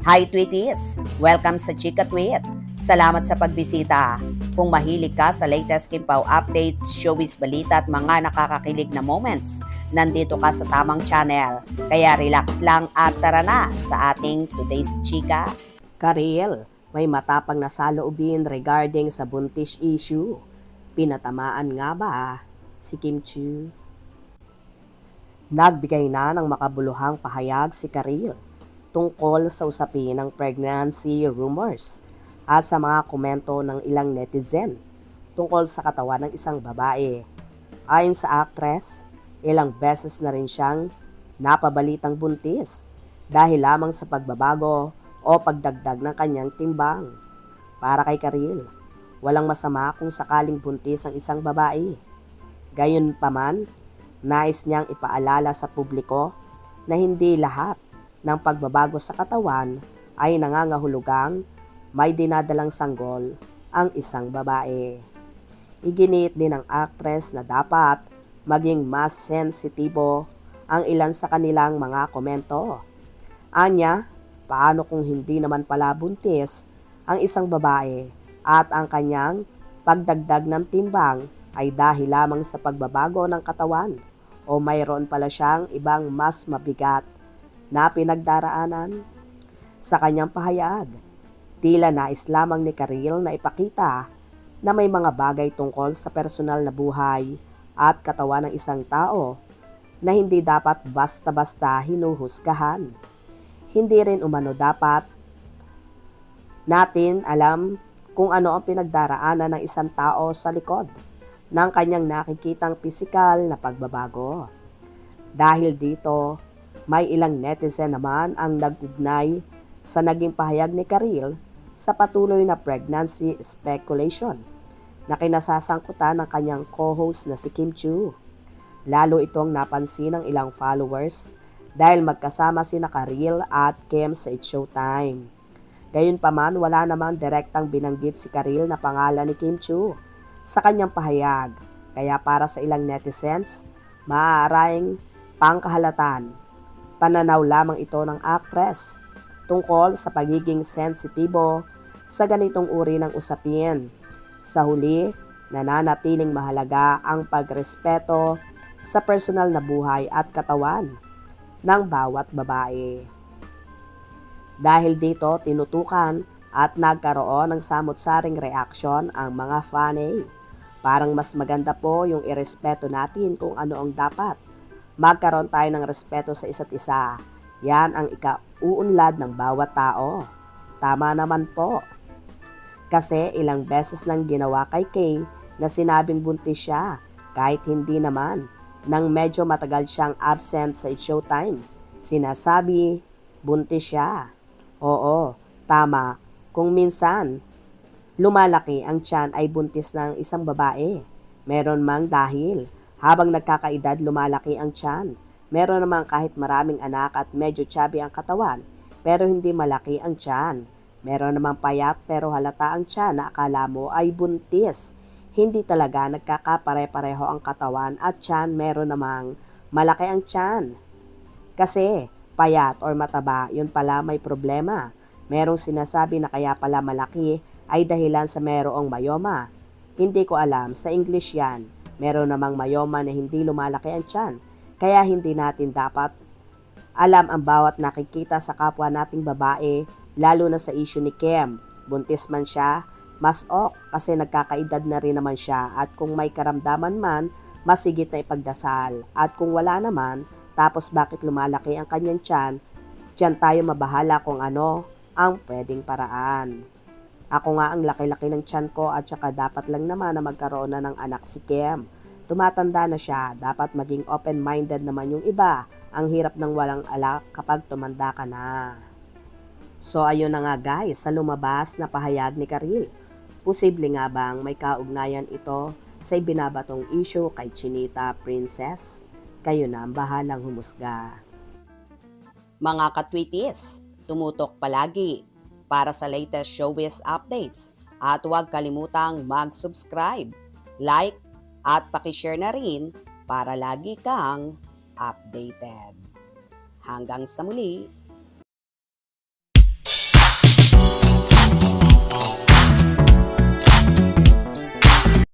Hi Tweeties! Welcome sa Chika Tweet. Salamat sa pagbisita. Kung mahilig ka sa latest Kimpaw updates, showbiz balita at mga nakakakilig na moments, nandito ka sa tamang channel. Kaya relax lang at tara na sa ating today's Chika. Karil, may matapang na saloobin regarding sa buntis issue. Pinatamaan nga ba si Kim Chiu? Nagbigay na ng makabuluhang pahayag si Karil tungkol sa usapin ng pregnancy rumors at sa mga komento ng ilang netizen tungkol sa katawan ng isang babae. Ayon sa actress, ilang beses na rin siyang napabalitang buntis dahil lamang sa pagbabago o pagdagdag ng kanyang timbang. Para kay Karil, walang masama kung sakaling buntis ang isang babae. Gayunpaman, nais niyang ipaalala sa publiko na hindi lahat ng pagbabago sa katawan ay nangangahulugang may dinadalang sanggol ang isang babae. Iginiit din ng actress na dapat maging mas sensitibo ang ilan sa kanilang mga komento. Anya, paano kung hindi naman pala buntis ang isang babae at ang kanyang pagdagdag ng timbang ay dahil lamang sa pagbabago ng katawan o mayroon pala siyang ibang mas mabigat na pinagdaraanan? Sa kanyang pahayag, tila nais lamang ni Karil na ipakita na may mga bagay tungkol sa personal na buhay at katawan ng isang tao na hindi dapat basta-basta hinuhusgahan. Hindi rin umano dapat natin alam kung ano ang pinagdaraanan ng isang tao sa likod ng kanyang nakikitang pisikal na pagbabago. Dahil dito, may ilang netizen naman ang nag-ugnay sa naging pahayag ni Karil sa patuloy na pregnancy speculation na kinasasangkutan ng kanyang co-host na si Kim Chiu. Lalo itong napansin ng ilang followers dahil magkasama sina Karil at Kim sa It's Showtime. Gayunpaman, wala namang direktang binanggit si Karil na pangalan ni Kim Chiu sa kanyang pahayag. Kaya para sa ilang netizens, maaaring pangkahalatan, pananaw lamang ito ng actress tungkol sa pagiging sensitibo sa ganitong uri ng usapin. Sa huli, nananatiling mahalaga ang pagrespeto sa personal na buhay at katawan ng bawat babae. Dahil dito, tinutukan at nagkaroon ng samot-saring reaksyon ang mga fanay. Parang mas maganda po yung irespeto natin kung ano ang dapat. Magkaroon tayo ng respeto sa isa't isa. Yan ang ikauunlad ng bawat tao. Tama naman po. Kasi ilang beses nang ginawa kay Kay na sinabing buntis siya kahit hindi naman. Nang medyo matagal siyang absent sa It's Showtime, sinasabi buntis siya. Oo, tama. Kung minsan lumalaki ang tiyan ay buntis ng isang babae. Meron mang dahil habang nagkakaedad lumalaki ang tiyan. Meron namang kahit maraming anak at medyo chubby ang katawan, pero hindi malaki ang tiyan. Meron namang payat pero halata ang tiyan na akala mo ay buntis. Hindi talaga nagkakapare-pareho ang katawan at tiyan, meron namang malaki ang tiyan. Kasi payat or mataba, yun pala may problema. Merong sinasabi na kaya pala malaki ay dahilan sa merong myoma. Hindi ko alam, sa English yan. Meron namang myoma na hindi lumalaki ang tiyan. Kaya hindi natin dapat alam ang bawat nakikita sa kapwa nating babae, lalo na sa issue ni Kim. Buntis man siya, mas ok kasi nagkakaedad na rin naman siya at kung may karamdaman man, masigit na ipagdasal. At kung wala naman, tapos bakit lumalaki ang kanyang tiyan, diyan tayo mabahala kung ano ang pwedeng paraan. Ako nga ang laki-laki ng tiyan ko at saka dapat lang naman na magkaroon na ng anak si Kim. Tumatanda na siya, dapat maging open-minded naman yung iba. Ang hirap ng walang alak kapag tumanda ka na. So ayun na nga guys, sa lumabas na pahayag ni Karil. Posible nga bang may kaugnayan ito sa ibinabatong issue kay Chinita Princess? Kayo na ang bahalang humusga. Mga katwitis, tumutok palagi para sa latest showbiz updates at huwag kalimutang mag-subscribe, like, at pakishare na rin para lagi kang updated. Hanggang sa muli!